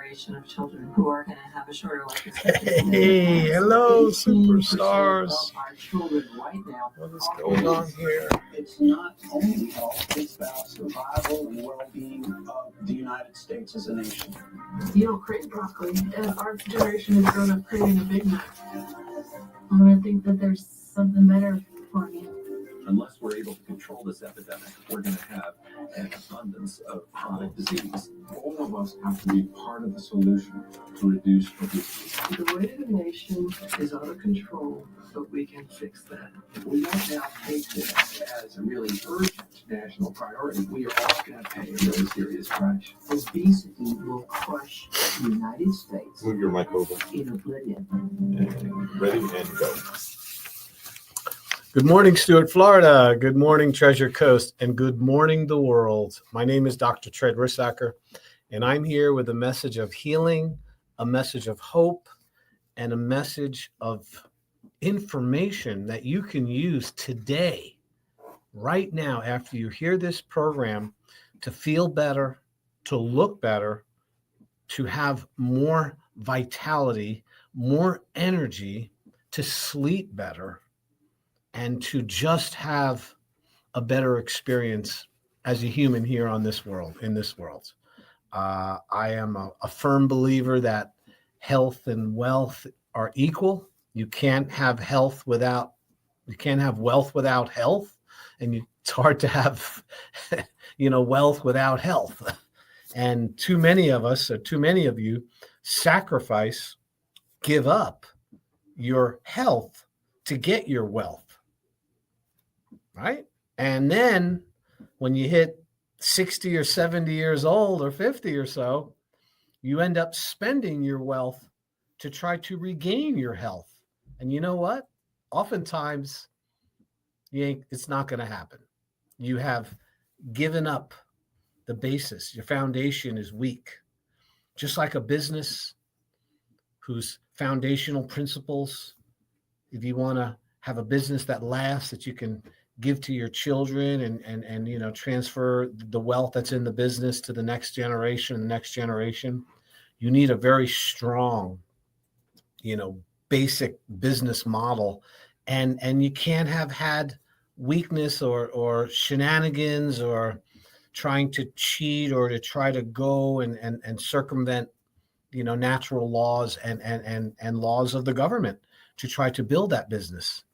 generation of children who are going to have a shorter life expectancy. Hey, hello, superstars. Of our children right now. What is going on here? It's not only health, it's about survival and well-being of the United States as a nation. You don't crave broccoli, and our generation has grown up craving a Big Mac. I'm going to think that there's something better for me. Unless we're able to control this epidemic, we're going to have an abundance of chronic disease. All of us have to be part of the solution to reduce obesity. The weight of the nation is out of control, but we can fix that. We don't now take this as a really urgent national priority. We are all going to pay a really serious price. Obesity will crush the United States Move your mic over. in oblivion. And ready and go. Good morning, Stuart, Florida. Good morning, Treasure Coast. And good morning, the world. My name is Dr. Tred Rissacker, and I'm here with a message of healing, a message of hope, and a message of information that you can use today, right now, after you hear this program, to feel better, to look better, to have more vitality, more energy, to sleep better, and to just have a better experience as a human here on this world, in this world. I am a firm believer that health and wealth are equal. You can't have wealth without health, and it's hard to have, wealth without health. And too many of us, or too many of you, give up your health to get your wealth. Right? And then when you hit 60 or 70 years old or 50 or so, you end up spending your wealth to try to regain your health. And you know what? Oftentimes, it's not going to happen. You have given up the basis. Your foundation is weak. Just like a business whose foundational principles, if you want to have a business that lasts, that you can give to your children and transfer the wealth that's in the business to the next generation, you need a very strong, basic business model. And you can't have had weakness or shenanigans or trying to cheat or to try to go and circumvent, natural laws and laws of the government to try to build that business.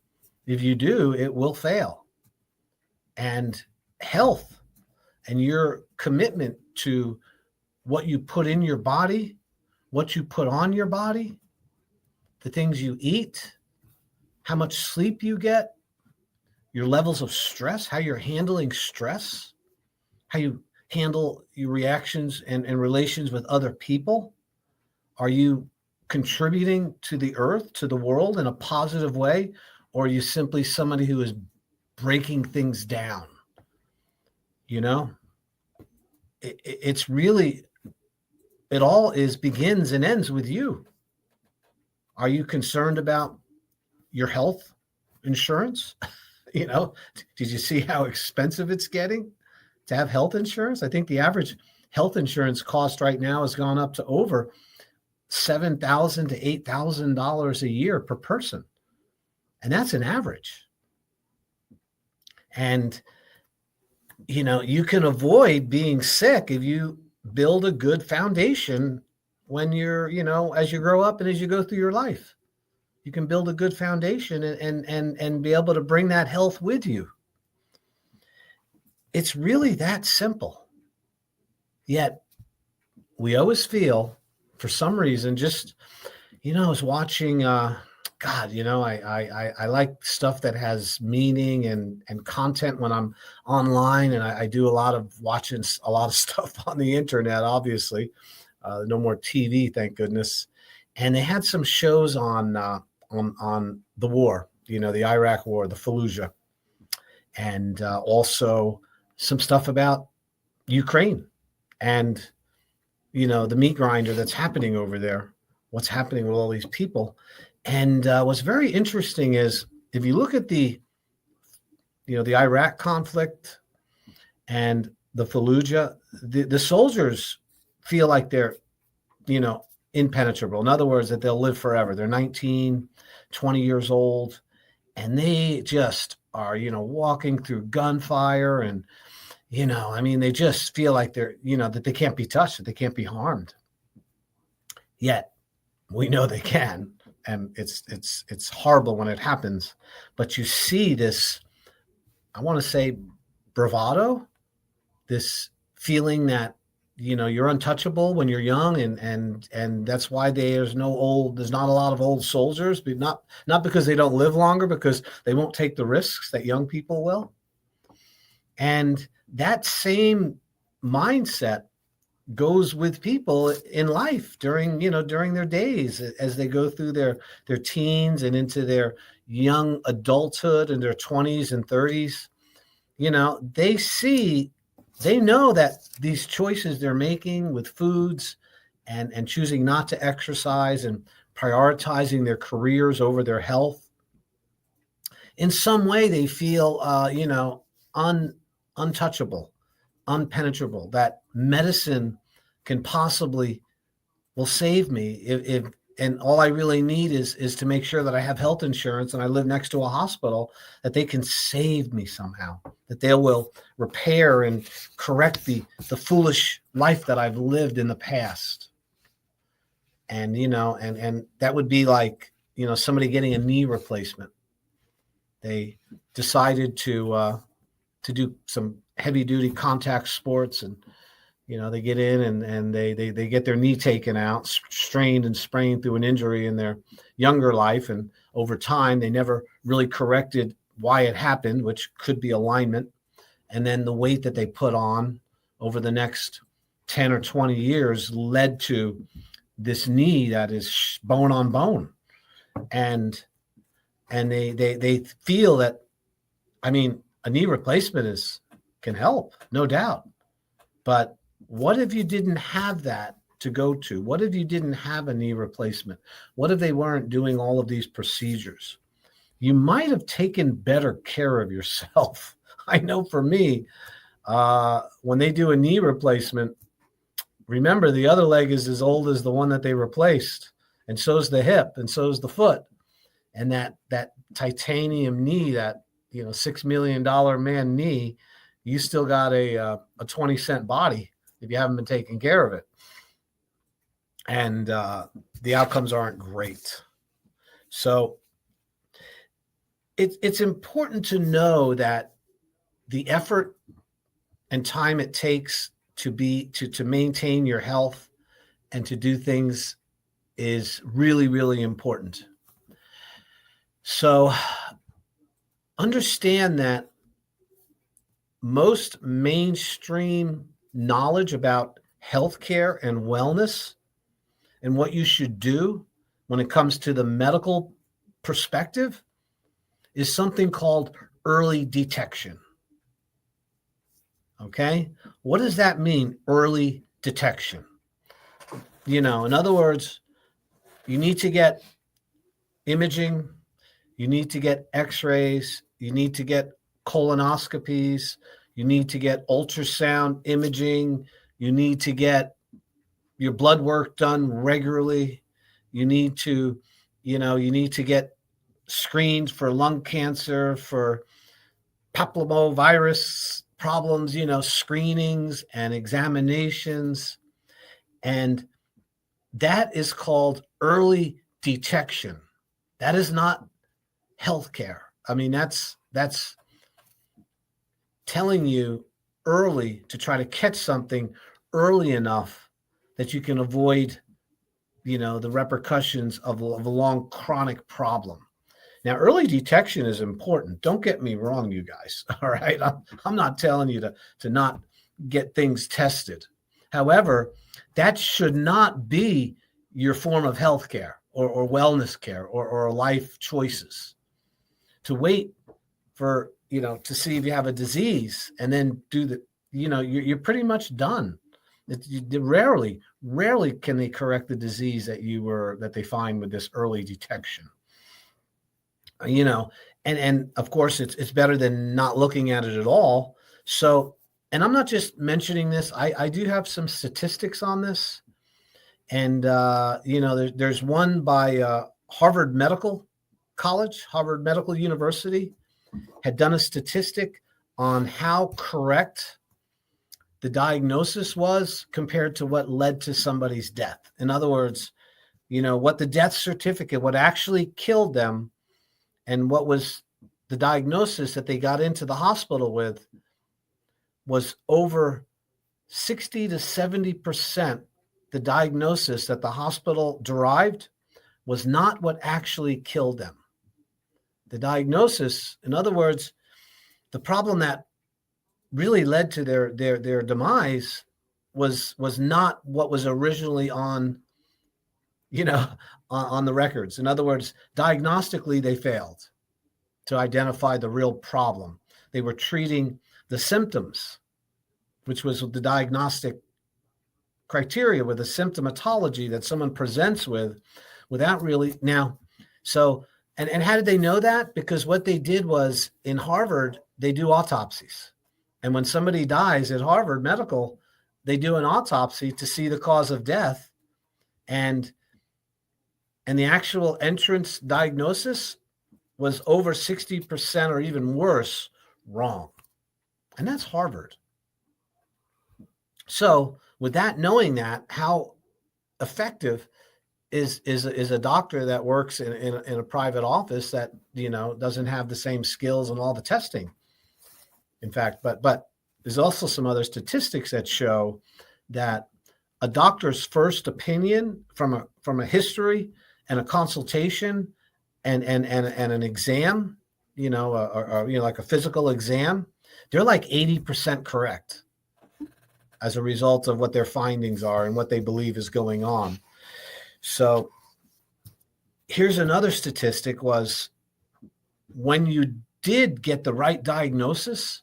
If you do, it will fail. And health and your commitment to what you put in your body, what you put on your body, the things you eat, how much sleep you get, your levels of stress, how you're handling stress, how you handle your reactions and relations with other people. Are you contributing to the earth, to the world in a positive way? Or are you simply somebody who is breaking things down? It's really, it all begins and ends with you. Are you concerned about your health insurance? Did you see how expensive it's getting to have health insurance? I think the average health insurance cost right now has gone up to over $7,000 to $8,000 a year per person. And that's an average. And, you can avoid being sick if you build a good foundation when you're, as you grow up and as you go through your life. You can build a good foundation and be able to bring that health with you. It's really that simple. Yet we always feel, for some reason, just, I was watching, I like stuff that has meaning and content when I'm online, and I do watching a lot of stuff on the internet, obviously. No more TV, thank goodness. And they had some shows on the war, the Iraq war, the Fallujah, and also some stuff about Ukraine and, the meat grinder that's happening over there, what's happening with all these people. And what's very interesting is if you look at the Iraq conflict and the Fallujah, the soldiers feel like they're impenetrable. In other words, that they'll live forever. They're 19, 20 years old, and they just are, walking through gunfire and, they just feel like they're, that they can't be touched, that they can't be harmed. Yet we know they can. And it's horrible when it happens, but you see this, I want to say, bravado, this feeling that, you're untouchable when you're young, and that's why there's not a lot of old soldiers, but not because they don't live longer, because they won't take the risks that young people will. And that same mindset goes with people in life during their days, as they go through their teens and into their young adulthood in their 20s and 30s. They know that these choices they're making with foods and choosing not to exercise and prioritizing their careers over their health, in some way they feel untouchable, unpenetrable, that medicine will save me if and all I really need is to make sure that I have health insurance and I live next to a hospital, that they can save me somehow, that they will repair and correct the foolish life that I've lived in the past. And, and that would be like, somebody getting a knee replacement. They decided to do some heavy duty contact sports, and they get in and they get their knee taken out, strained and sprained through an injury in their younger life. And over time, they never really corrected why it happened, which could be alignment. And then the weight that they put on over the next 10 or 20 years led to this knee that is bone on bone. And they feel that, a knee replacement can help, no doubt. But what if you didn't have that to go to? What if you didn't have a knee replacement? What if they weren't doing all of these procedures? You might have taken better care of yourself. I know for me, when they do a knee replacement, remember the other leg is as old as the one that they replaced, and so is the hip, and so is the foot. And that titanium knee, that $6 million man knee, you still got a 20-cent body if you haven't been taking care of it. And the outcomes aren't great. So it's important to know that the effort and time it takes to maintain your health and to do things is really, really important. So understand that most mainstream knowledge about healthcare and wellness and what you should do when it comes to the medical perspective is something called early detection. Okay? What does that mean, early detection? In other words, you need to get imaging, you need to get x-rays, you need to get colonoscopies, you need to get ultrasound imaging, you need to get your blood work done regularly, you need to get screened for lung cancer, for papillomavirus problems, screenings and examinations. And that is called early detection. That is not healthcare. That's telling you early to try to catch something early enough that you can avoid, the repercussions of a long chronic problem. Now, early detection is important. Don't get me wrong, you guys. All right. I'm not telling you to not get things tested. However, that should not be your form of health care or wellness care or life choices. To wait for, to see if you have a disease and then do you're pretty much done. Rarely can they correct the disease that they find with this early detection. And of course it's better than not looking at it at all. So, and I'm not just mentioning this, I do have some statistics on this. And, there's one by Harvard Medical College, Harvard Medical University, had done a statistic on how correct the diagnosis was compared to what led to somebody's death. In other words, what the death certificate, what actually killed them, and what was the diagnosis that they got into the hospital with was over 60 to 70%. The diagnosis that the hospital derived was not what actually killed them. The diagnosis, in other words, the problem that really led to their demise was not what was originally on the records. In other words, diagnostically, they failed to identify the real problem. They were treating the symptoms, which was the diagnostic criteria, with the symptomatology that someone presents with, without really now. So, and how did they know that? Because what they did was, in Harvard, they do autopsies. And when somebody dies at Harvard Medical, they do an autopsy to see the cause of death. And the actual entrance diagnosis was over 60% or even worse wrong. And that's Harvard. So with that, knowing that, how effective is a doctor that works in a private office that, doesn't have the same skills and all the testing. In fact, but there's also some other statistics that show that a doctor's first opinion from a history and a consultation and an exam, like a physical exam, they're like 80% correct as a result of what their findings are and what they believe is going on. So here's another statistic: was when you did get the right diagnosis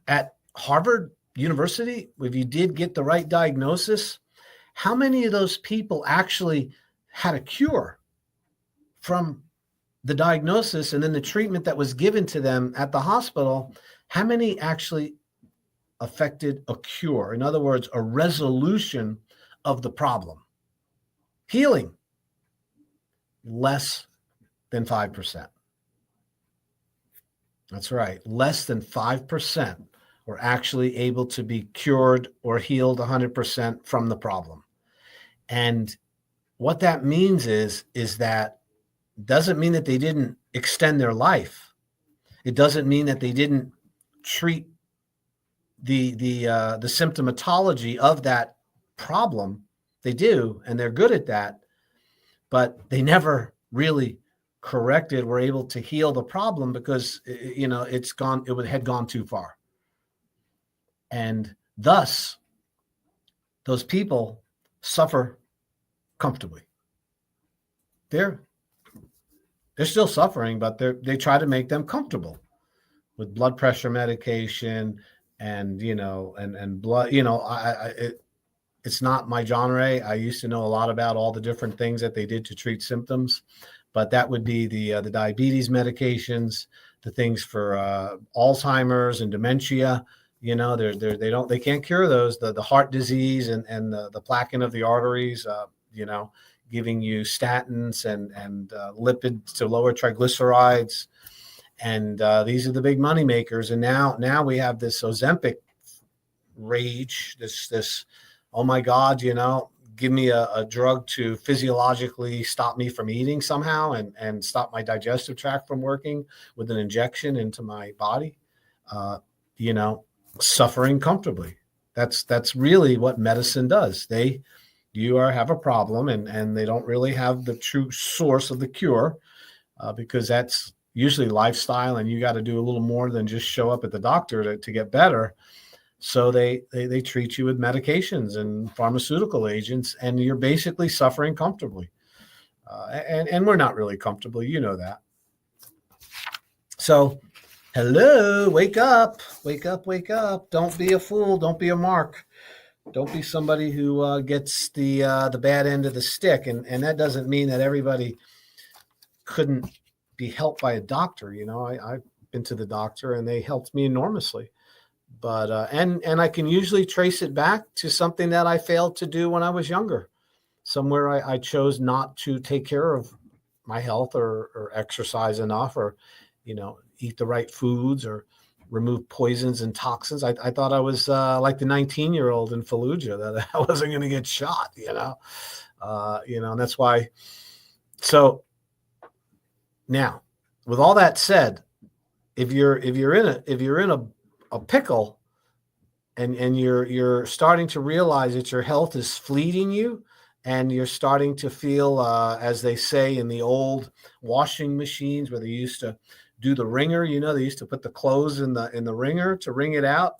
at Harvard University, if you did get the right diagnosis, how many of those people actually had a cure from the diagnosis and then the treatment that was given to them at the hospital? How many actually affected a cure? In other words, a resolution of the problem. Healing, less than 5%. That's right. Less than 5% were actually able to be cured or healed 100% from the problem. And what that means is that doesn't mean that they didn't extend their life. It doesn't mean that they didn't treat the symptomatology of that problem. They do, and they're good at that, but they never really were able to heal the problem because, it had gone too far. And thus, those people suffer comfortably. They're still suffering, but they try to make them comfortable with blood pressure medication and blood. It's not my genre. I used to know a lot about all the different things that they did to treat symptoms, but that would be the diabetes medications, the things for Alzheimer's and dementia. They can't cure those. The heart disease and the plaquing of the arteries. Giving you statins and lipids to lower triglycerides, and these are the big money makers. And now we have this Ozempic rage. This oh my God, give me a drug to physiologically stop me from eating somehow and stop my digestive tract from working with an injection into my body. Suffering comfortably. That's really what medicine does. You have a problem and they don't really have the true source of the cure because that's usually lifestyle, and you got to do a little more than just show up at the doctor to get better. So they treat you with medications and pharmaceutical agents, and you're basically suffering comfortably. And we're not really comfortable. You know that. So, hello, wake up, wake up, wake up. Don't be a fool. Don't be a mark. Don't be somebody who gets the bad end of the stick. And that doesn't mean that everybody couldn't be helped by a doctor. I've been to the doctor and they helped me enormously. But and I can usually trace it back to something that I failed to do when I was younger. somewhere I chose not to take care of my health or exercise enough or, eat the right foods or remove poisons and toxins. I thought I was like the 19-year-old in Fallujah, that I wasn't going to get shot, and that's why. So now, with all that said, if you're in a pickle and you're starting to realize that your health is fleeting you, and you're starting to feel, as they say in the old washing machines where they used to do the wringer, they used to put the clothes in the wringer to wring it out.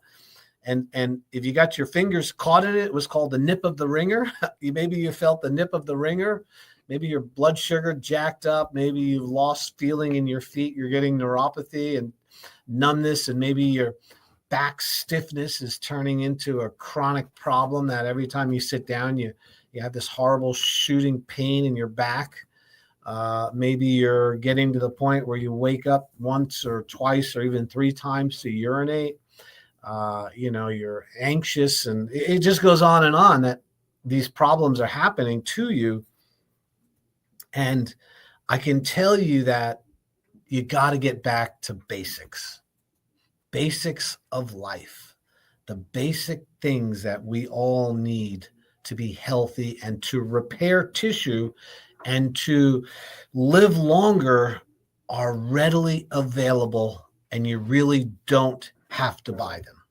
And if you got your fingers caught in it, it was called the nip of the wringer. Maybe you felt the nip of the wringer. Maybe your blood sugar jacked up. Maybe you've lost feeling in your feet. You're getting neuropathy and numbness, and maybe your back stiffness is turning into a chronic problem that every time you sit down, you have this horrible shooting pain in your back. Maybe you're getting to the point where you wake up once or twice or even 3 times to urinate. You're anxious, and it just goes on that these problems are happening to you. And I can tell you that you got to get back to basics of life, the basic things that we all need to be healthy and to repair tissue and to live longer are readily available, and you really don't have to buy them.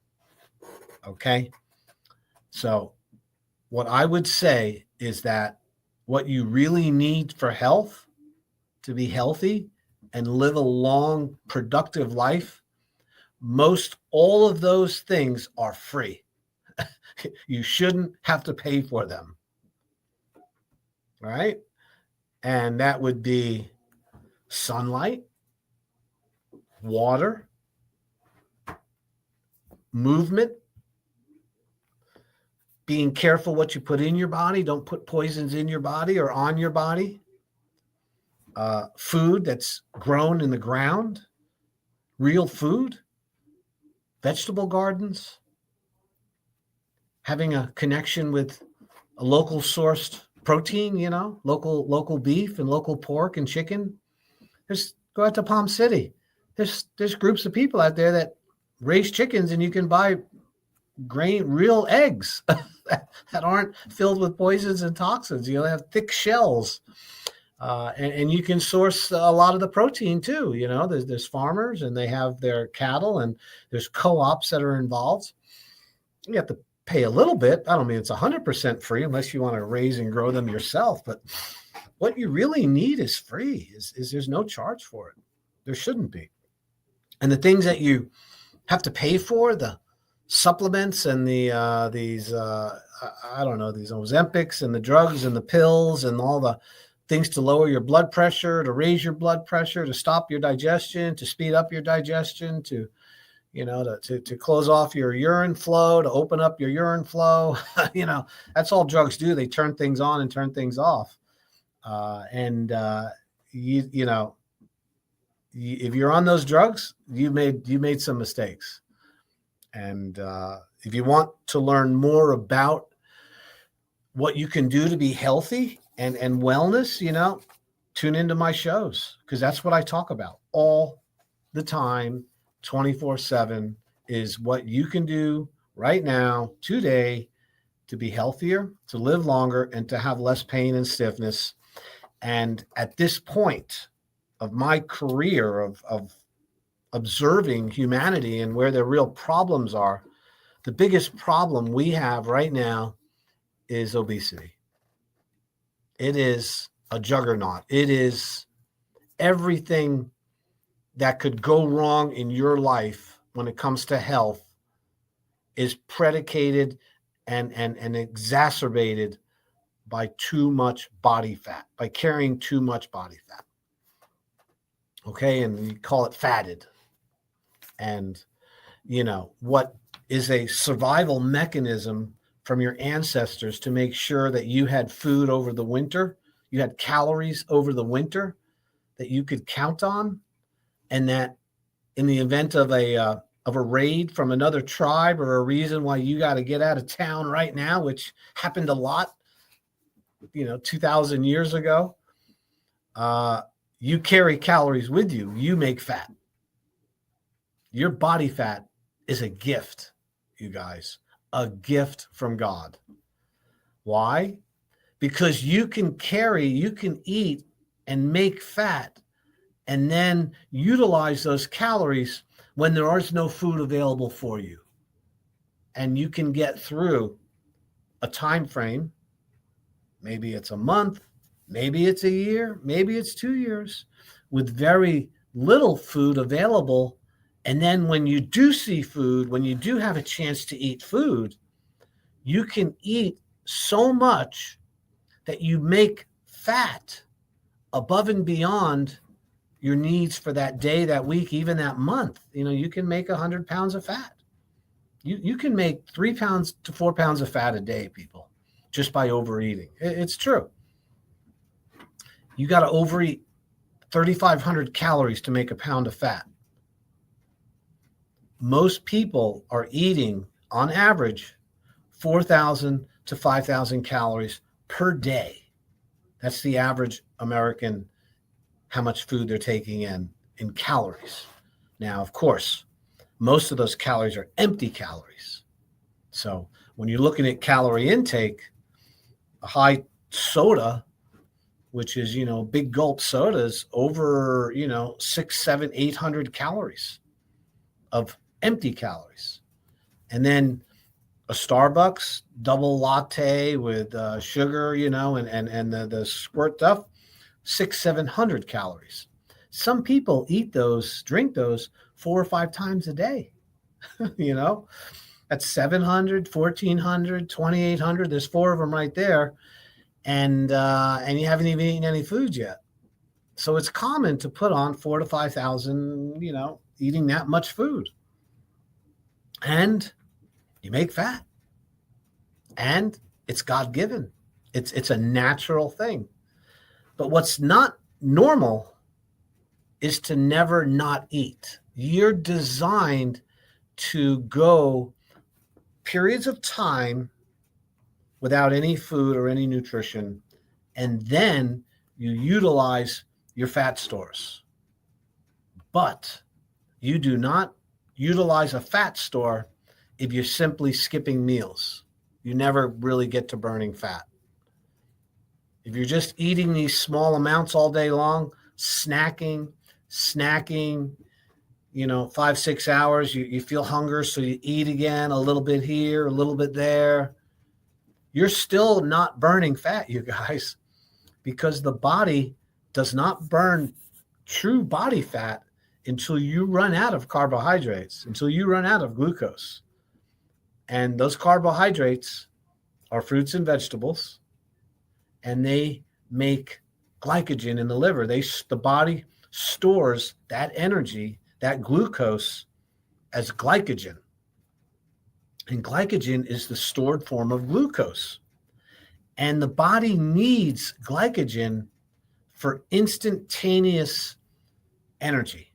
Okay? So what I would say is that what you really need for health, to be healthy and live a long, productive life, most all of those things are free. You shouldn't have to pay for them. All right? And that would be sunlight, water, movement, being careful what you put in your body. Don't put poisons in your body or on your body. Food that's grown in the ground, real food, vegetable gardens, having a connection with a local sourced protein, local beef and local pork and chicken. Go out to Palm City. There's groups of people out there that raise chickens, and you can buy real eggs that aren't filled with poisons and toxins. They have thick shells. And you can source a lot of the protein too. There's farmers, and they have their cattle, and there's co-ops that are involved. You have to pay a little bit. I don't mean it's 100% free unless you want to raise and grow them yourself. But what you really need is free. Is there's no charge for it. There shouldn't be. And the things that you have to pay for, the supplements and these Ozempics and the drugs and the pills and all the things to lower your blood pressure, to raise your blood pressure, to stop your digestion, to speed up your digestion, to close off your urine flow, to open up your urine flow. That's all drugs do. They turn things on and turn things off. If you're on those drugs, you made some mistakes. And if you want to learn more about what you can do to be healthy and wellness, tune into my shows, because that's what I talk about all the time, 24/7, is what you can do right now, today, to be healthier, to live longer, and to have less pain and stiffness. And at this point of my career of observing humanity and where the real problems are, the biggest problem we have right now is obesity. It is a juggernaut. It is everything that could go wrong in your life when it comes to health is predicated and exacerbated by too much body fat, by carrying too much body fat. Okay, and you call it fatted. And, what is a survival mechanism from your ancestors to make sure that you had food over the winter, you had calories over the winter that you could count on, and that in the event of a raid from another tribe or a reason why you got to get out of town right now, which happened a lot 2,000 years ago, you carry calories with you. You make fat. Your body fat is a gift, you guys, a gift from God. Why? Because you can eat and make fat and then utilize those calories when there is no food available for you. And you can get through a time frame. Maybe it's a month, maybe it's a year, maybe it's 2 years with very little food available. And then when you do see food, when you do have a chance to eat food, you can eat so much that you make fat above and beyond your needs for that day, that week, even that month. You can make 100 pounds of fat. You can make 3 pounds to 4 pounds of fat a day, people, just by overeating. It's true. You got to overeat 3,500 calories to make a pound of fat. Most people are eating, on average, 4,000 to 5,000 calories per day. That's the average American, how much food they're taking in calories. Now, of course, most of those calories are empty calories. So when you're looking at calorie intake, a high soda, which is, big gulp sodas, over, 600, 700, 800 calories of empty calories. And then a Starbucks double latte with sugar, and the squirt stuff, 600, 700 calories. Some people eat those, drink those 4 or 5 times a day. That's 700, 1,400, 2,800. There's 4 of them right there. And you haven't even eaten any food yet. So it's common to put on 4,000 to 5,000, eating that much food. And you make fat. And it's God-given. It's a natural thing. But what's not normal is to never not eat. You're designed to go periods of time without any food or any nutrition, and then you utilize your fat stores. But you do not utilize a fat store if you're simply skipping meals. You never really get to burning fat. If you're just eating these small amounts all day long, snacking, 5, 6 hours, you feel hunger, so you eat again, a little bit here, a little bit there. You're still not burning fat, you guys, because the body does not burn true body fat until you run out of carbohydrates, until you run out of glucose. And those carbohydrates are fruits and vegetables, and they make glycogen in the liver. The body stores that energy, that glucose, as glycogen. And glycogen is the stored form of glucose. And the body needs glycogen for instantaneous energy.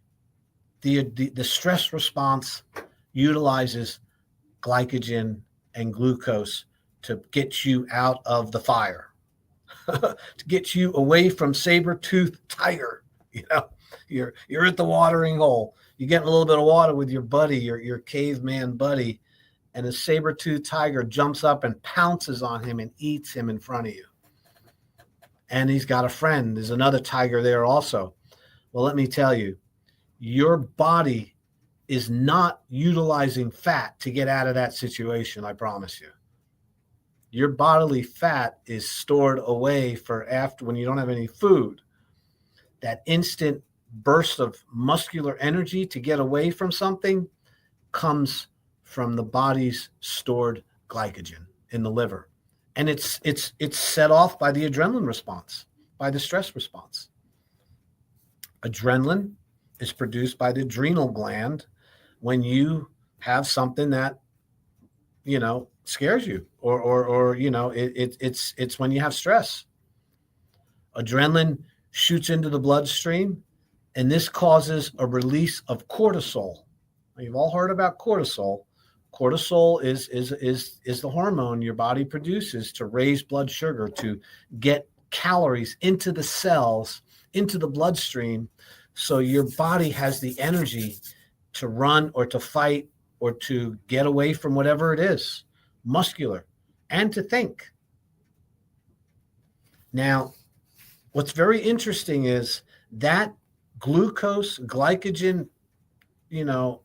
The stress response utilizes glycogen and glucose to get you out of the fire, to get you away from saber-toothed tiger. You're at the watering hole. You get a little bit of water with your buddy, your caveman buddy, and a saber-toothed tiger jumps up and pounces on him and eats him in front of you. And he's got a friend. There's another tiger there also. Well, let me tell you, your body is not utilizing fat to get out of that situation, I promise you. Your bodily fat is stored away for after, when you don't have any food. That instant burst of muscular energy to get away from something comes from the body's stored glycogen in the liver. And it's set off by the adrenaline response, by the stress response. Adrenaline is produced by the adrenal gland when you have something that, scares you, or it's when you have stress. Adrenaline shoots into the bloodstream, and this causes a release of cortisol. Now, you've all heard about cortisol. Cortisol is the hormone your body produces to raise blood sugar, to get calories into the cells, into the bloodstream, so your body has the energy to run or to fight or to get away from whatever it is, muscular, and to think. Now, what's very interesting is that glucose, glycogen,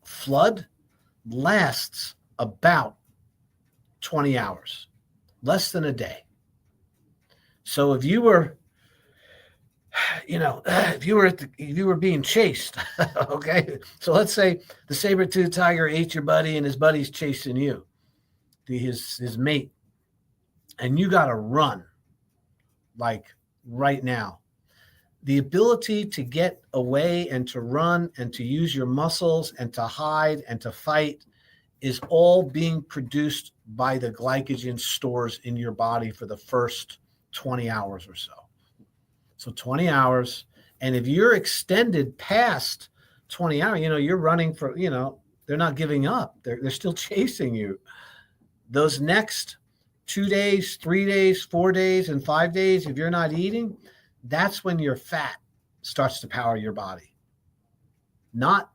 flood lasts about 20 hours, less than a day. So if you were, if you were being chased, okay. So let's say the saber-toothed tiger ate your buddy and his buddy's chasing you, his mate, and you got to run like right now. The ability to get away and to run and to use your muscles and to hide and to fight is all being produced by the glycogen stores in your body for the first 20 hours or so. So 20 hours. And if you're extended past 20 hours, you're running for, they're not giving up. They're still chasing you. Those next 2 days, 3 days, 4 days, and 5 days, if you're not eating, that's when your fat starts to power your body. Not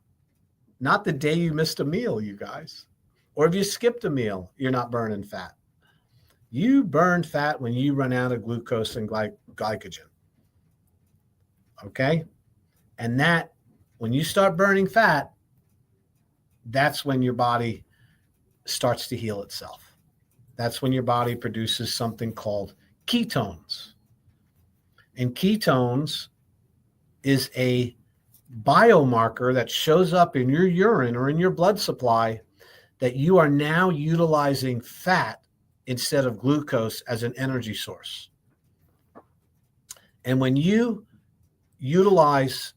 the day you missed a meal, you guys. Or if you skipped a meal, you're not burning fat. You burn fat when you run out of glucose and glycogen. Okay? And that, when you start burning fat, that's when your body starts to heal itself. That's when your body produces something called ketones. And ketones is a biomarker that shows up in your urine or in your blood supply that you are now utilizing fat instead of glucose as an energy source. And when you utilize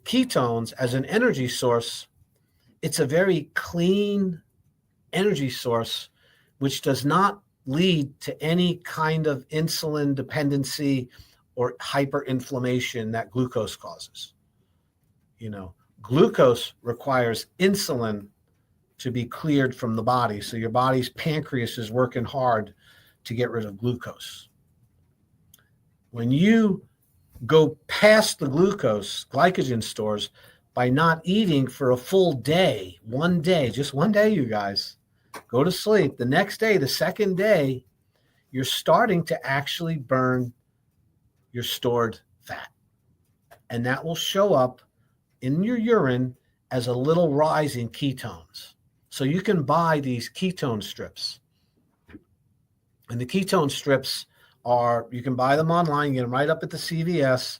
ketones as an energy source, it's a very clean energy source, which does not lead to any kind of insulin dependency or hyperinflammation that glucose causes. Glucose requires insulin to be cleared from the body. So your body's pancreas is working hard to get rid of glucose. When you go past the glycogen stores by not eating for a full day, just one day, you guys, go to sleep. The next day, the second day, you're starting to actually burn your stored fat. And that will show up in your urine as a little rise in ketones. So you can buy these ketone strips. And the ketone strips you can buy them online, you get them right up at the CVS.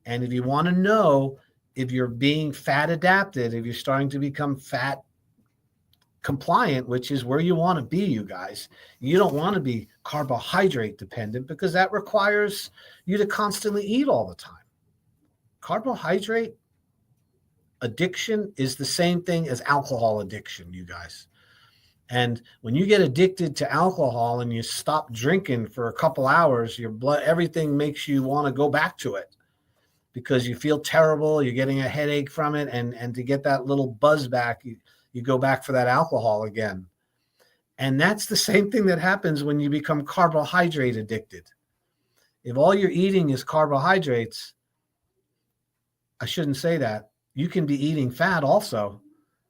And if you want to know if you're being fat adapted, if you're starting to become fat compliant, which is where you want to be, you guys. You don't want to be carbohydrate dependent because that requires you to constantly eat all the time. Carbohydrate addiction is the same thing as alcohol addiction, you guys. And when you get addicted to alcohol and you stop drinking for a couple hours, your blood, everything makes you want to go back to it because you feel terrible. You're getting a headache from it. And to get that little buzz back, you go back for that alcohol again. And that's the same thing that happens when you become carbohydrate addicted. If all you're eating is carbohydrates, I shouldn't say that. You can be eating fat also,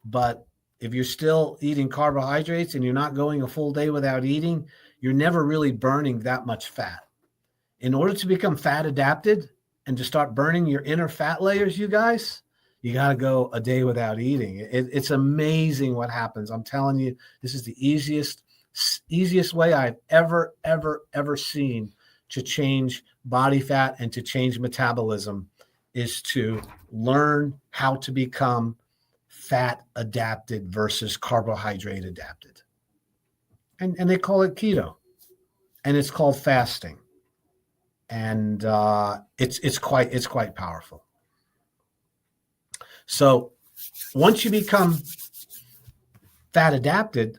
but if you're still eating carbohydrates and you're not going a full day without eating, you're never really burning that much fat. In order to become fat adapted and to start burning your inner fat layers, you guys, you got to go a day without eating. It's amazing what happens. I'm telling you, this is the easiest way I've ever seen to change body fat and to change metabolism is to learn how to become fat adapted versus carbohydrate adapted. And they call it keto. And it's called fasting. And it's quite powerful. So once you become fat adapted,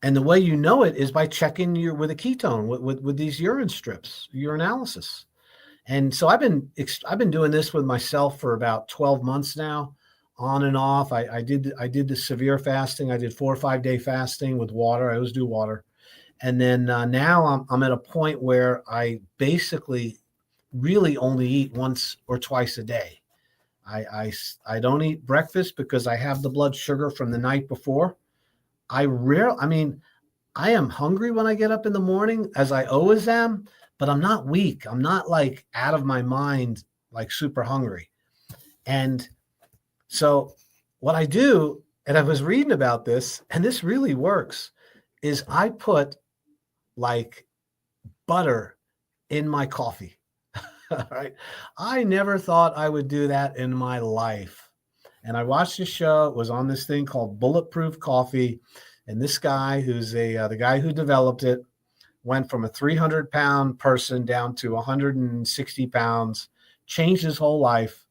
and the way you know it is by checking with a ketone with these urine strips, urinalysis. And so I've been doing this with myself for about 12 months now on and off. I did the severe fasting. I did 4 or 5 day fasting with water. I always do water. And then now I'm at a point where I basically really only eat once or twice a day. I don't eat breakfast because I have the blood sugar from the night before. I am hungry when I get up in the morning, as I always am, but I'm not weak. I'm not like out of my mind, like super hungry. And so what I do, and I was reading about this, and this really works, is I put like butter in my coffee. Right? I never thought I would do that in my life. And I watched a show. It was on this thing called Bulletproof Coffee. And this guy, who's the guy who developed it, went from a 300-pound person down to 160 pounds, changed his whole life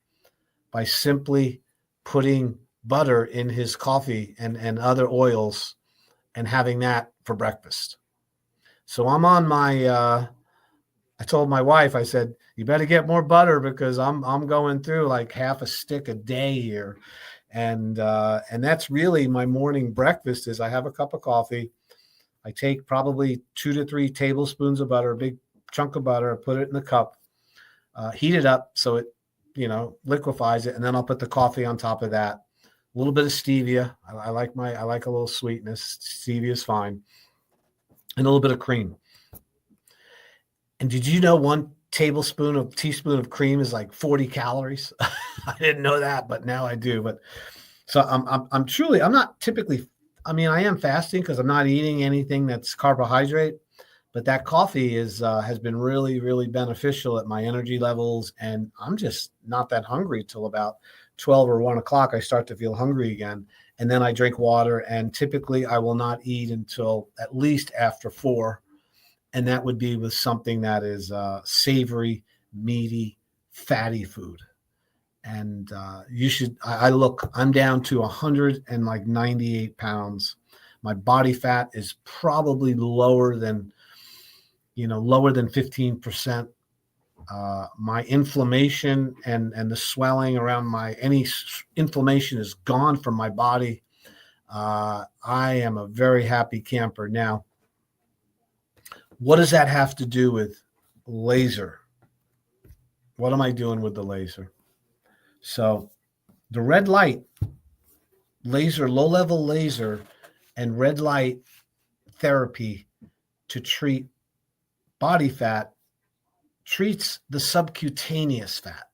by simply putting butter in his coffee and other oils and having that for breakfast. So I'm on my, I told my wife, I said, you better get more butter because I'm going through like half a stick a day here. And that's really my morning breakfast. Is I have a cup of coffee. I take probably 2 to 3 tablespoons of butter, a big chunk of butter, put it in the cup, heat it up so it, liquefies it. And then I'll put the coffee on top of that. A little bit of stevia. I like a little sweetness. Stevia is fine. And a little bit of cream. And did you know 1 teaspoon of cream is like 40 calories? I didn't know that, but now I do. But so I'm not typically, I am fasting because I'm not eating anything that's carbohydrate, but that coffee has been really, really beneficial at my energy levels. And I'm just not that hungry till about 12 or 1 o'clock. I start to feel hungry again. And then I drink water, and typically I will not eat until at least after 4. And that would be with something that is savory, meaty, fatty food. And I'm down to 198 pounds. My body fat is probably lower than 15%. My inflammation and the swelling around any inflammation is gone from my body. I am a very happy camper. Now, what does that have to do with laser? What am I doing with the laser? So the red light laser, low-level laser, and red light therapy to treat body fat treats the subcutaneous fat.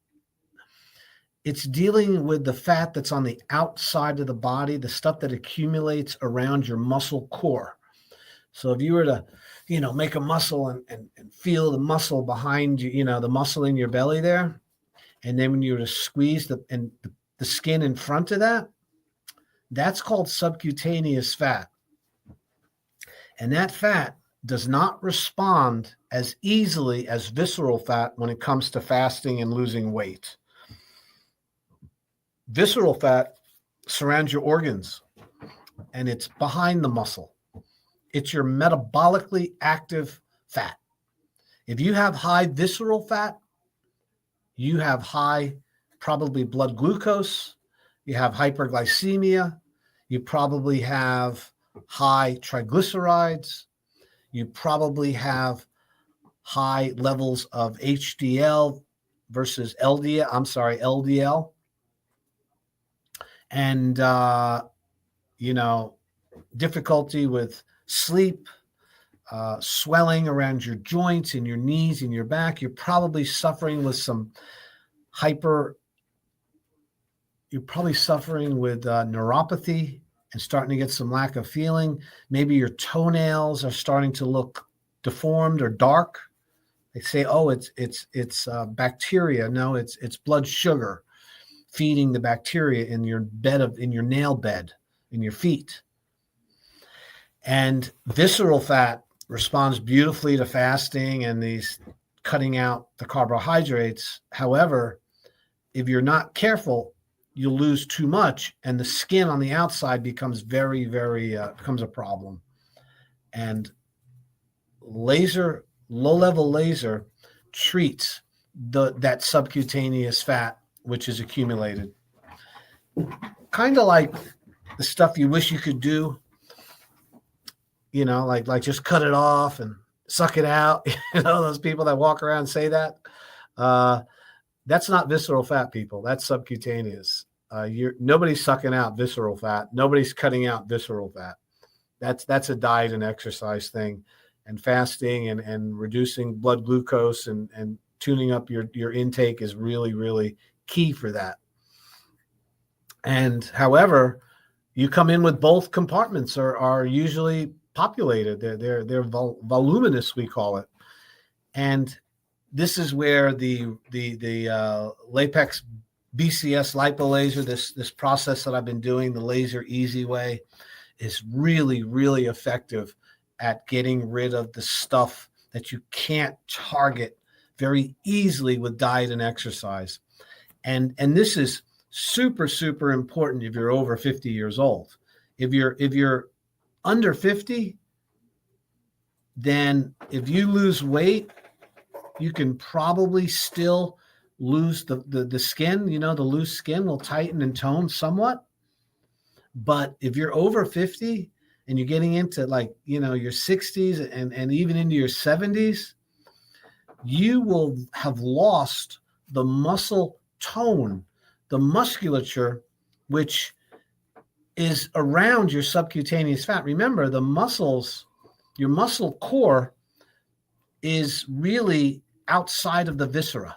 It's dealing with the fat that's on the outside of the body, the stuff that accumulates around your muscle core. So if you were to make a muscle and feel the muscle behind you, the muscle in your belly there. And then when you were to squeeze the skin in front of that, that's called subcutaneous fat. And that fat does not respond as easily as visceral fat when it comes to fasting and losing weight. Visceral fat surrounds your organs, and it's behind the muscle. It's your metabolically active fat. If you have high visceral fat, you have high probably blood glucose, you have hyperglycemia, you probably have high triglycerides, you probably have high levels of HDL versus LDL. And, difficulty with sleep, swelling around your joints and your knees and your back. You're probably suffering with neuropathy and starting to get some lack of feeling. Maybe your toenails are starting to look deformed or dark. They say, oh, it's bacteria. No, it's blood sugar feeding the bacteria in your nail bed, in your feet. And visceral fat responds beautifully to fasting and these cutting out the carbohydrates. However, if you're not careful, you'll lose too much, and the skin on the outside becomes very, very becomes a problem. And low-level laser treats that subcutaneous fat which is accumulated. kind of like the stuff you wish you could do, like just cut it off and suck it out. Those people that walk around and say that. That's not visceral fat, people. That's subcutaneous. Nobody's sucking out visceral fat. Nobody's cutting out visceral fat. That's a diet and exercise thing, and fasting and reducing blood glucose and tuning up your intake is really, really key for that. And however, you come in with both compartments are usually populated. They're voluminous, we call it. And this is where the Lapex BCS lipolaser, this process that I've been doing, the laser easy way, is really, really effective at getting rid of the stuff that you can't target very easily with diet and exercise. And this is super, super important if you're over 50 years old. If you're under 50, then if you lose weight, you can probably still lose the skin. The loose skin will tighten and tone somewhat. But if you're over 50 and you're getting into your 60s and even into your 70s, you will have lost the muscle tone, the musculature, which is around your subcutaneous fat. Remember, the muscles, your muscle core is really outside of the viscera.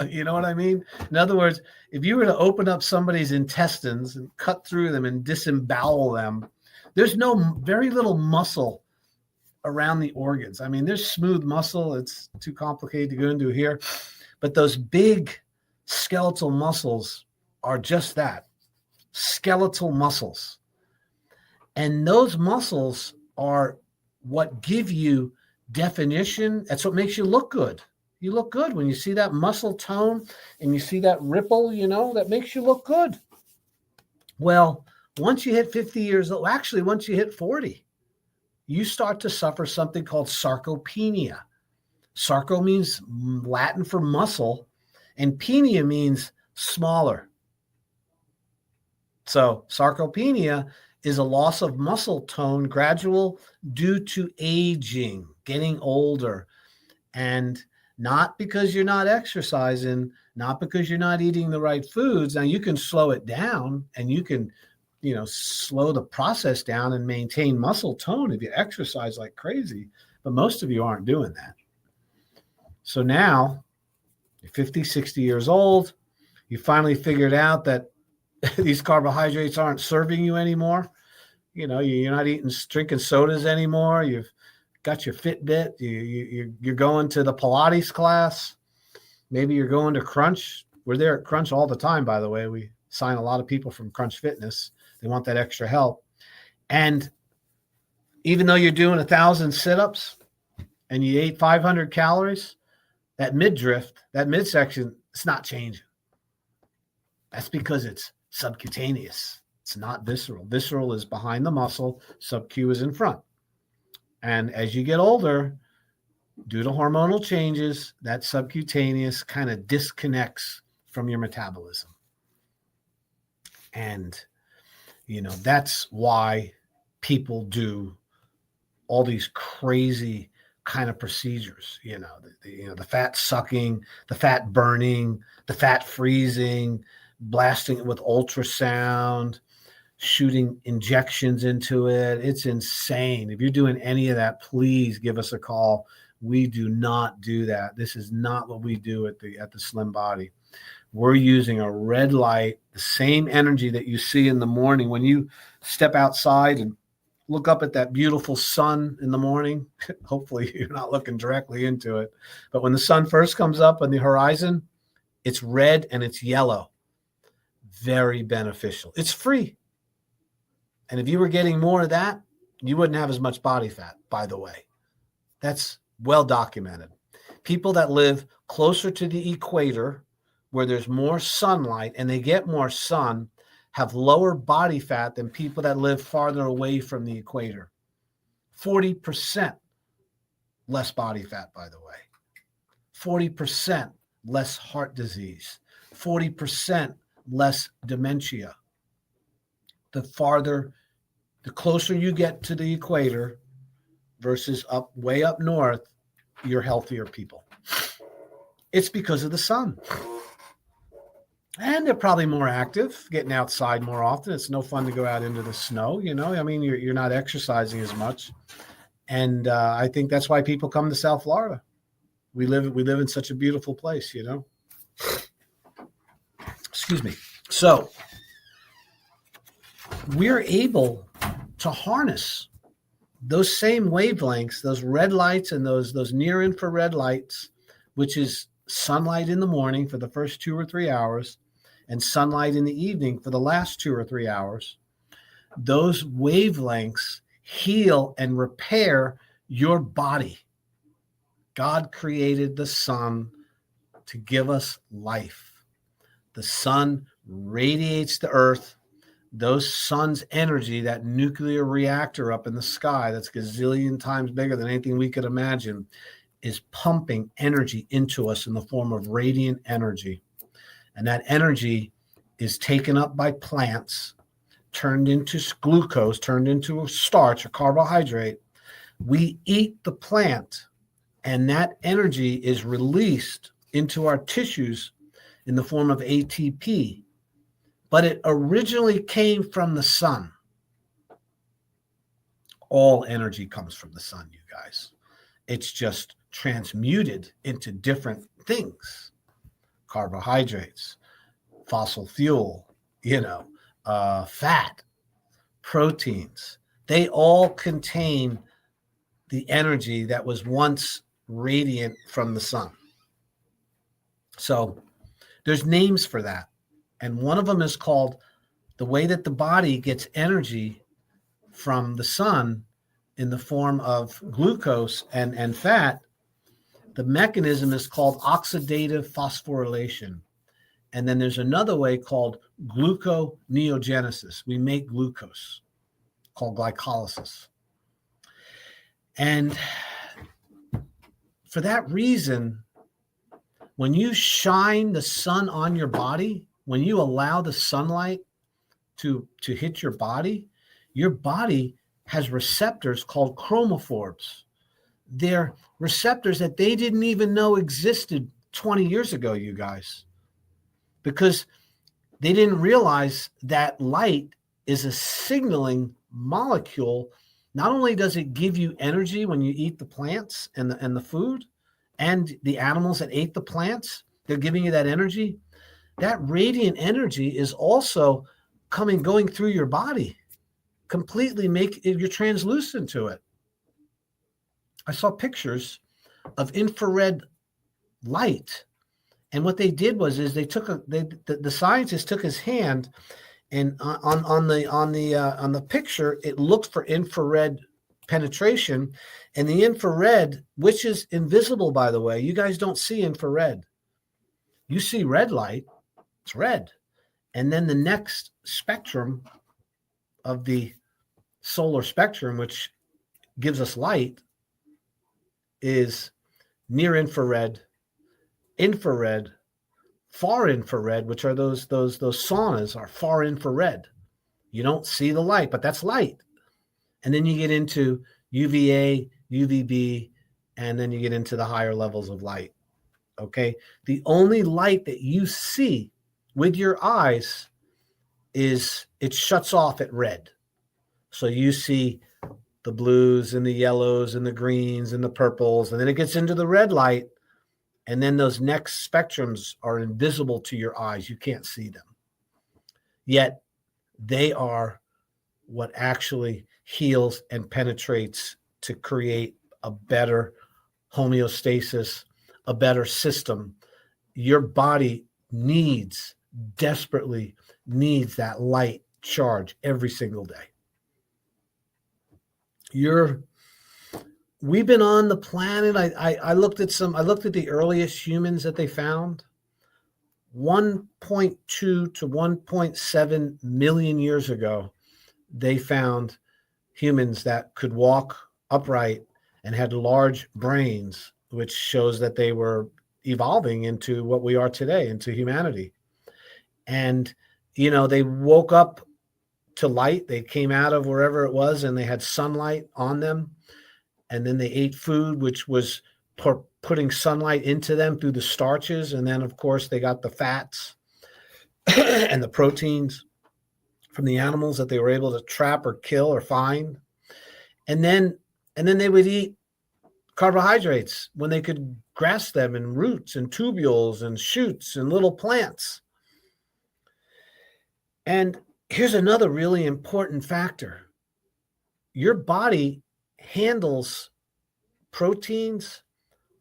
You know what I mean? In other words, if you were to open up somebody's intestines and cut through them and disembowel them, there's very little muscle around the organs. I mean, there's smooth muscle. It's too complicated to go into here. But those big skeletal muscles are just that, skeletal muscles. And those muscles are what give you definition. That's what makes you look good. You look good when you see that muscle tone and you see that ripple, that makes you look good. Well, once you hit 50 years old, actually, once you hit 40, you start to suffer something called sarcopenia. Sarco means Latin for muscle, and penia means smaller. So sarcopenia is a loss of muscle tone, gradual due to aging, getting older, and not because you're not exercising, not because you're not eating the right foods. Now you can slow it down and you can, slow the process down and maintain muscle tone if you exercise like crazy. But most of you aren't doing that. So now you're 50, 60 years old. You finally figured out that these carbohydrates aren't serving you anymore. You're not drinking sodas anymore. You've got your Fitbit, you're going to the Pilates class. Maybe you're going to Crunch. We're there at Crunch all the time, by the way. We sign a lot of people from Crunch Fitness. They want that extra help. And even though you're doing 1,000 sit-ups and you ate 500 calories, that midriff, that midsection, it's not changing. That's because it's subcutaneous. It's not visceral. Visceral is behind the muscle. Subcu is in front. And as you get older, due to hormonal changes, that subcutaneous kind of disconnects from your metabolism. And, that's why people do all these crazy kind of procedures, the fat sucking, the fat burning, the fat freezing, blasting it with ultrasound, shooting injections into it. It's insane. If you're doing any of that, please give us a call. We do not do that. This is not what we do at the Slim Body. We're using a red light, the same energy that you see in the morning when you step outside and look up at that beautiful sun in the morning. Hopefully you're not looking directly into it. But when the sun first comes up on the horizon, it's red and it's yellow. Very beneficial. It's free. And if you were getting more of that, you wouldn't have as much body fat, by the way. That's well documented. People that live closer to the equator, where there's more sunlight and they get more sun, have lower body fat than people that live farther away from the equator. 40% less body fat, by the way. 40% less heart disease. 40% less dementia. The closer you get to the equator versus way up north, you're healthier people. It's because of the sun. And they're probably more active, getting outside more often. It's no fun to go out into the snow, I mean, you're not exercising as much. And I think that's why people come to South Florida. We live in such a beautiful place, Excuse me. So we're able to harness those same wavelengths, those red lights and those near infrared lights, which is sunlight in the morning for the first 2 or 3 hours and sunlight in the evening for the last 2 or 3 hours. Those wavelengths heal and repair your body. God created the sun to give us life. The sun radiates the earth. Those sun's energy, that nuclear reactor up in the sky that's gazillion times bigger than anything we could imagine, is pumping energy into us in the form of radiant energy. And that energy is taken up by plants, turned into glucose, turned into a starch, a carbohydrate. We eat the plant, and that energy is released into our tissues in the form of ATP. But it originally came from the sun. All energy comes from the sun, you guys. It's just transmuted into different things. Carbohydrates, fossil fuel, fat, proteins. They all contain the energy that was once radiant from the sun. So there's names for that. And one of them is called the way that the body gets energy from the sun in the form of glucose and fat. The mechanism is called oxidative phosphorylation. And then there's another way called gluconeogenesis. We make glucose, called glycolysis. And for that reason, when you shine the sun on your body, when you allow the sunlight to hit your body has receptors called chromophores. They're receptors that they didn't even know existed 20 years ago, you guys, because they didn't realize that light is a signaling molecule. Not only does it give you energy when you eat the plants and the food and the animals that ate the plants, they're giving you that energy. That radiant energy is also going through your body, completely you're translucent to it. I saw pictures of infrared light, and what they did was they took the scientist took his hand, and on the picture it looked for infrared penetration, and the infrared, which is invisible, by the way, you guys don't see infrared. You see red light. It's red. And then the next spectrum of the solar spectrum, which gives us light, is near infrared, infrared, far infrared, which are those saunas are far infrared. You don't see the light, but that's light. And then you get into UVA, UVB, and then you get into the higher levels of light. Okay. The only light that you see with your eyes is it shuts off at red. So you see the blues and the yellows and the greens and the purples, and then it gets into the red light, and then those next spectrums are invisible to your eyes. You can't see them. Yet they are what actually heals and penetrates to create a better homeostasis, a better system. Your body desperately needs that light charge every single day. We've been on the planet. I looked at the earliest humans that they found. 1.2 to 1.7 million years ago, they found humans that could walk upright and had large brains, which shows that they were evolving into what we are today, into humanity. And, they woke up to light. They came out of wherever it was and they had sunlight on them. And then they ate food, which was putting sunlight into them through the starches. And then, of course, they got the fats and the proteins from the animals that they were able to trap or kill or find. And then they would eat carbohydrates when they could grasp them in roots and tubules and shoots and little plants. And here's another really important factor. Your body handles proteins,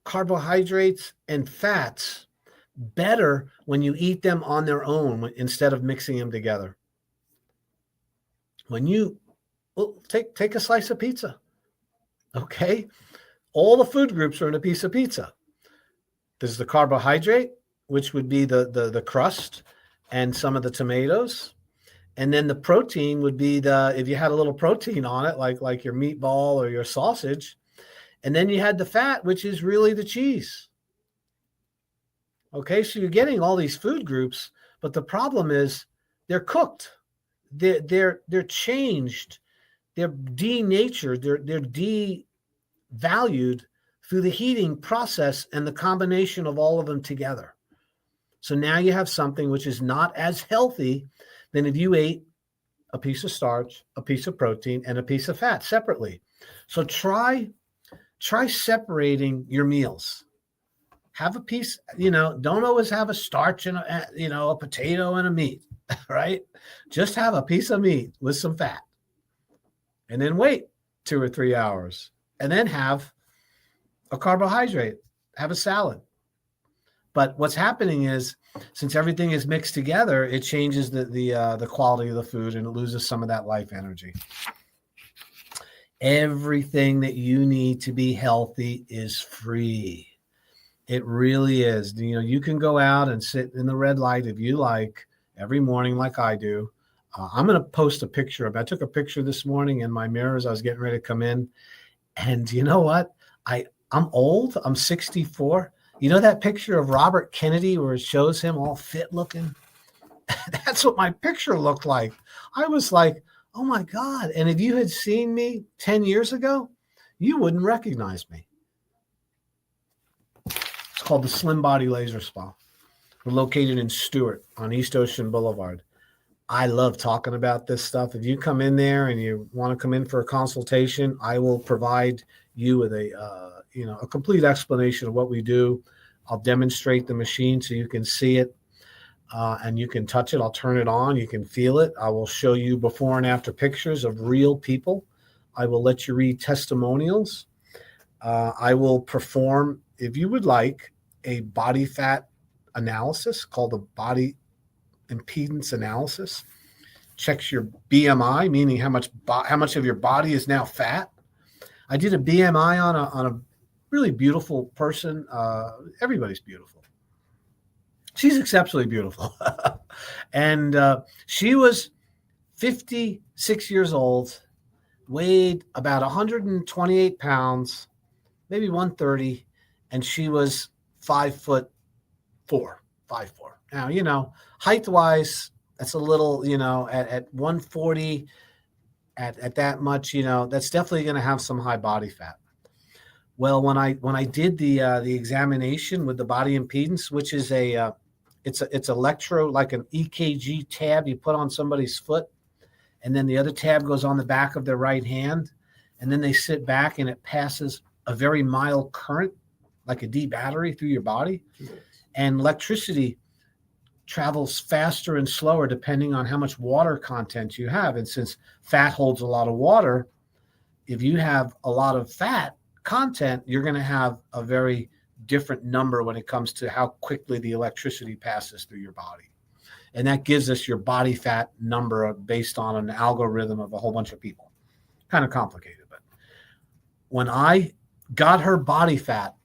carbohydrates, and fats better when you eat them on their own instead of mixing them together. When you take a slice of pizza, okay? All the food groups are in a piece of pizza. There's the carbohydrate, which would be the crust and some of the tomatoes. And then the protein would be if you had a little protein on it, like your meatball or your sausage. And then you had the fat, which is really the cheese. Okay, so you're getting all these food groups, but the problem is they're cooked. They're changed. They're denatured. They're devalued through the heating process and the combination of all of them together. So now you have something which is not as healthy than if you ate a piece of starch, a piece of protein, and a piece of fat separately. So try separating your meals. Have a piece, don't always have a starch and a potato and a meat, right? Just have a piece of meat with some fat. And then wait 2 or 3 hours. And then have a carbohydrate, have a salad. But what's happening is, since everything is mixed together, it changes the quality of the food and it loses some of that life energy. Everything that you need to be healthy is free. It really is. You can go out and sit in the red light if you like every morning like I do. I'm going to post a picture of it. I took a picture this morning in my mirror as I was getting ready to come in. And you know what? I'm old. I'm 64. You know that picture of Robert Kennedy where it shows him all fit looking? That's what my picture looked like. I was like, oh my God. And if you had seen me 10 years ago, you wouldn't recognize me. It's called the Slim Body Laser Spa. We're located in Stewart on East Ocean Boulevard. I love talking about this stuff. If you come in there and you want to come in for a consultation, I will provide you with a complete explanation of what we do. I'll demonstrate the machine so you can see it and you can touch it. I'll turn it on. You can feel it. I will show you before and after pictures of real people. I will let you read testimonials. I will perform, if you would like, a body fat analysis called the body impedance analysis. Checks your BMI, meaning how much of your body is now fat. I did a BMI on a really beautiful person. Everybody's beautiful. She's exceptionally beautiful. And she was 56 years old, weighed about 128 pounds, maybe 130, and she was 5'4". Now, height-wise, that's a little, at 140, at that much, that's definitely going to have some high body fat. Well, when I did the examination with the body impedance, which is it's electro, like an EKG tab you put on somebody's foot, and then the other tab goes on the back of their right hand, and then they sit back and it passes a very mild current, like a D battery, through your body, and electricity travels faster and slower depending on how much water content you have. And since fat holds a lot of water, if you have a lot of fat content, you're going to have a very different number when it comes to how quickly the electricity passes through your body. And that gives us your body fat number based on an algorithm of a whole bunch of people. Kind of complicated, but when I got her body fat,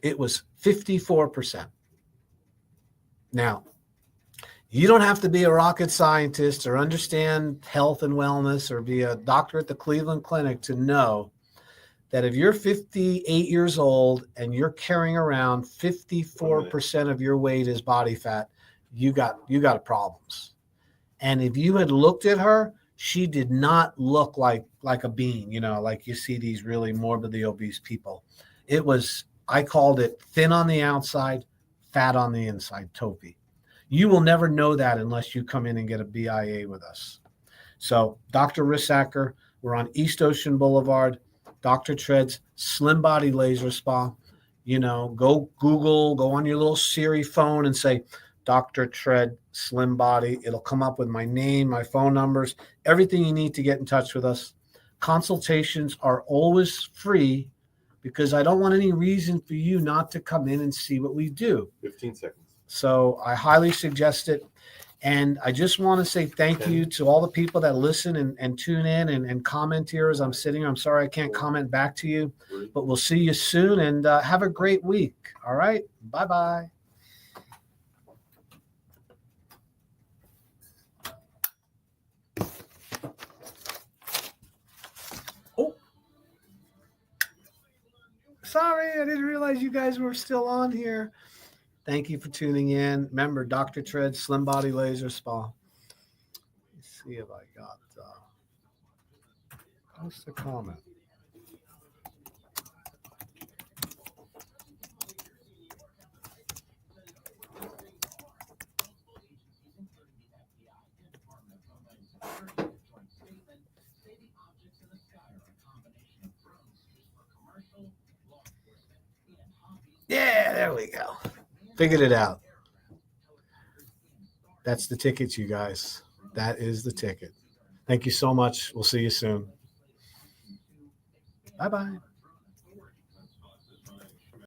it was 54%. Now, you don't have to be a rocket scientist or understand health and wellness or be a doctor at the Cleveland Clinic to know that if you're 58 years old and you're carrying around 54% of your weight as body fat, you got problems. And if you had looked at her, she did not look like a bean, like you see these really morbidly obese people. It was, I called it thin on the outside, fat on the inside, Topi. You will never know that unless you come in and get a BIA with us. So Dr. Rissacker, we're on East Ocean Boulevard, Dr. Treds, Slim Body Laser Spa. Go Google, go on your little Siri phone and say, Dr. Tred, Slim Body. It'll come up with my name, my phone numbers, everything you need to get in touch with us. Consultations are always free because I don't want any reason for you not to come in and see what we do. 15 seconds. So I highly suggest it. And I just want to say thank you to all the people that listen and tune in and comment here as I'm sitting here. I'm sorry I can't comment back to you, but we'll see you soon and have a great week. All right. Bye-bye. Oh, sorry. I didn't realize you guys were still on here. Thank you for tuning in. Remember, Dr. Tred, Slim Body Laser Spa. Let's see if I got what's the comment? Yeah, there we go. Figured it out. That's the ticket, you guys. That is the ticket. Thank you so much. We'll see you soon. Bye-bye.